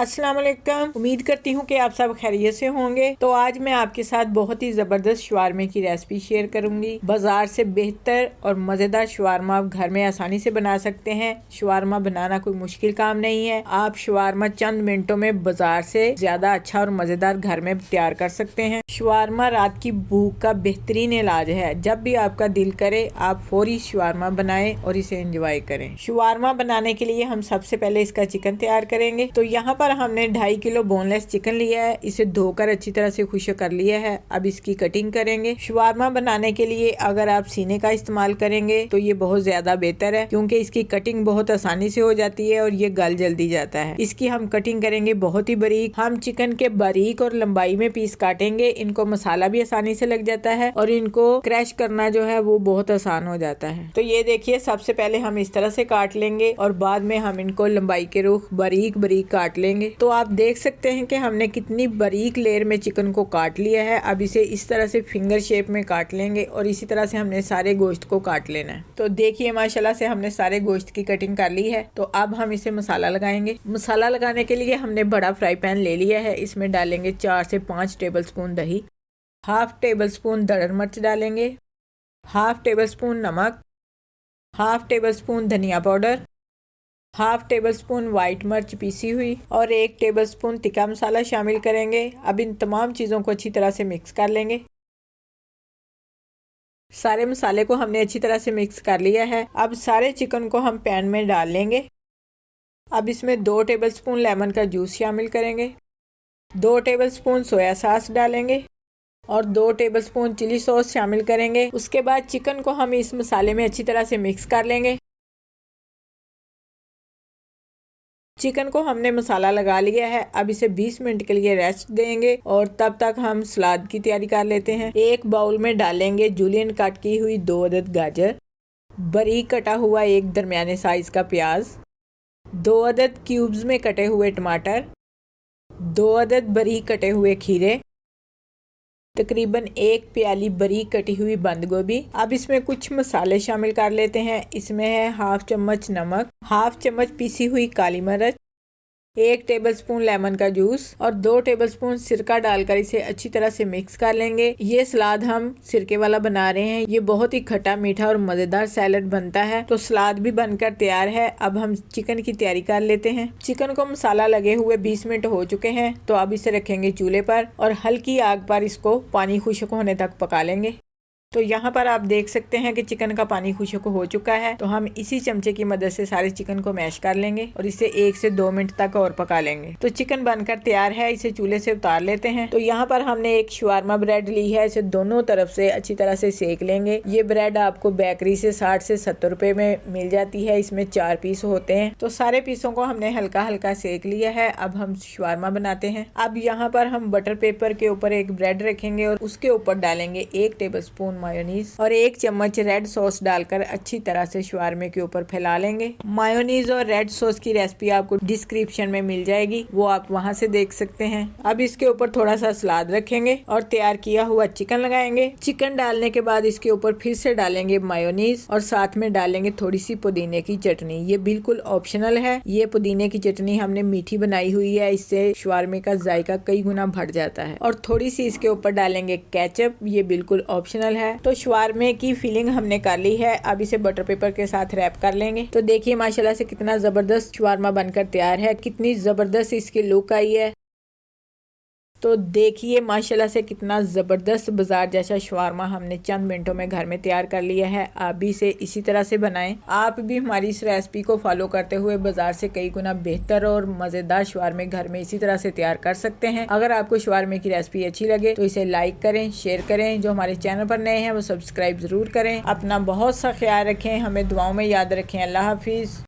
अस्सलाम वालेकुम। उम्मीद करती हूँ कि आप सब खैरियत से होंगे। तो आज मैं आपके साथ बहुत ही ज़बरदस्त शवारमा की रेसिपी शेयर करूंगी। बाजार से बेहतर और मज़ेदार शवारमा आप घर में आसानी से बना सकते हैं। शवारमा बनाना कोई मुश्किल काम नहीं है। आप शवारमा चंद मिनटों में बाजार से ज़्यादा अच्छा और मज़ेदार घर में तैयार कर सकते हैं। शवारमा रात की भूख का बेहतरीन इलाज है। जब भी आपका दिल करे आप फौरी शवारमा बनाएं और इसे एंजॉय करें। शवारमा बनाने के लिए हम सबसे पहले इसका चिकन तैयार करेंगे। तो यहाँ पर हमने 2.5 किलो बोनलेस चिकन लिया है। इसे धोकर अच्छी तरह से खुश्क कर लिया है। अब इसकी कटिंग करेंगे। शवारमा बनाने के लिए अगर आप सीने का इस्तेमाल करेंगे तो ये बहुत ज्यादा बेहतर है, क्योंकि इसकी कटिंग बहुत आसानी से हो जाती है और ये गल जल्दी जाता है। इसकी हम कटिंग करेंगे बहुत ही बारीक। हम चिकन के बारीक और लंबाई में पीस काटेंगे। इनको मसाला भी आसानी से लग जाता है और इनको क्रैश करना जो है वो बहुत आसान हो जाता है। तो ये देखिए, सबसे पहले हम इस तरह से काट लेंगे और बाद में हम इनको लंबाई के रुख बारीक बारीक काट लेंगे। तो आप देख सकते हैं कि हमने कितनी बारीक लेयर में चिकन को काट लिया है। अब इसे इस तरह से फिंगर शेप में काट लेंगे और इसी तरह से हमने सारे गोश्त को काट लेना है। तो देखिए, माशाल्लाह से हमने सारे गोश्त की कटिंग कर ली है। तो अब हम इसे मसाला लगाएंगे। मसाला लगाने के लिए हमने बड़ा फ्राई पैन ले लिया है। इसमें डालेंगे 4 से 5 टेबल स्पून दही, हाफ टेबल स्पून दरदरा मिर्च डालेंगे, हाफ टेबल स्पून नमक, हाफ टेबल स्पून धनिया powder, half table spoon white मिर्च पीसी हुई और 1 टेबल स्पून तिक्का मसाला शामिल करेंगे। अब इन तमाम चीज़ों को अच्छी तरह से मिक्स कर लेंगे। सारे मसाले को हमने अच्छी तरह से मिक्स कर लिया है। अब सारे चिकन को हम पैन में डाल लेंगे। अब इसमें 2 टेबल स्पून लेमन का जूस शामिल करेंगे, 2 टेबल स्पून सोया सॉस डालेंगे और 2 टेबल स्पून चिली सॉस शामिल करेंगे। उसके बाद चिकन को हम इस मसाले में अच्छी तरह से मिक्स कर लेंगे। चिकन को हमने मसाला लगा लिया है। अब इसे 20 मिनट के लिए रेस्ट देंगे और तब तक हम सलाद की तैयारी कर लेते हैं। एक बाउल में डालेंगे जूलियन कट की हुई 2 अदद गाजर, बारीक कटा हुआ एक दरमियाने साइज का प्याज, 2 अदद क्यूब्स में कटे हुए टमाटर, 2 अदद बारीक कटे हुए खीरे, तकरीबन 1 प्याली बारीक कटी हुई बंद गोभी। अब इसमें कुछ मसाले शामिल कर लेते हैं। इसमें है हाफ चम्मच नमक, हाफ चम्मच पीसी हुई काली मिर्च, 1 टेबल स्पून लेमन का जूस और 2 टेबल स्पून सिरका डालकर इसे अच्छी तरह से मिक्स कर लेंगे। ये सलाद हम सिरके वाला बना रहे हैं। ये बहुत ही खट्टा मीठा और मजेदार सैलड बनता है। तो सलाद भी बनकर तैयार है। अब हम चिकन की तैयारी कर लेते हैं। चिकन को मसाला लगे हुए 20 मिनट हो चुके हैं। तो अब इसे रखेंगे चूल्हे पर और हल्की आग पर इसको पानी खुश्क होने तक पका लेंगे। तो यहाँ पर आप देख सकते हैं कि चिकन का पानी खुश्क हो चुका है। तो हम इसी चमचे की मदद से सारे चिकन को मैश कर लेंगे और इसे 1 से 2 मिनट तक और पका लेंगे। तो चिकन बनकर तैयार है। इसे चूल्हे से उतार लेते हैं। तो यहाँ पर हमने एक शवारमा ब्रेड ली है। इसे दोनों तरफ से अच्छी तरह से सेक लेंगे। ये ब्रेड आपको बेकरी से 60 से 70 रुपए में मिल जाती है। इसमें 4 पीस होते हैं। तो सारे पीसों को हमने हल्का हल्का सेक लिया है। अब हम शवारमा बनाते हैं। अब यहाँ पर हम बटर पेपर के ऊपर एक ब्रेड रखेंगे और उसके ऊपर डालेंगे 1 टेबल स्पून मायोनीज और 1 चम्मच रेड सॉस डालकर अच्छी तरह से शवारमे के ऊपर फैला लेंगे। मायोनीज और रेड सॉस की रेसिपी आपको डिस्क्रिप्शन में मिल जाएगी, वो आप वहां से देख सकते हैं। अब इसके ऊपर थोड़ा सा सलाद रखेंगे और तैयार किया हुआ चिकन लगाएंगे। चिकन डालने के बाद इसके ऊपर फिर से डालेंगे मायोनीज और साथ में डालेंगे थोड़ी सी पुदीने की चटनी। ये बिल्कुल ऑप्शनल है। ये पुदीने की चटनी हमने मीठी बनाई हुई है। इससे शवारमे का जायका कई गुना बढ़ जाता है। और थोड़ी सी इसके ऊपर डालेंगे केचप। ये बिल्कुल ऑप्शनल है। तो शवारमे की फिलिंग हमने कर ली है। अब इसे बटर पेपर के साथ रैप कर लेंगे। तो देखिए, माशाल्लाह से कितना जबरदस्त शवारमा बनकर तैयार है। कितनी जबरदस्त इसकी लुक आई है। तो देखिए, माशाल्लाह से कितना ज़बरदस्त बाजार जैसा शवारमा हमने चंद मिनटों में घर में तैयार कर लिया है। आप भी इसे इसी तरह से बनाएं। आप भी हमारी इस रेसिपी को फॉलो करते हुए बाजार से कई गुना बेहतर और मज़ेदार शवारमे घर में इसी तरह से तैयार कर सकते हैं। अगर आपको शवारमे की रेसिपी अच्छी लगे तो इसे लाइक करें, शेयर करें। जो हमारे चैनल पर नए हैं वो सब्सक्राइब ज़रूर करें। अपना बहुत सा ख्याल रखें। हमें दुआओं में याद रखें। अल्लाह हाफिज़।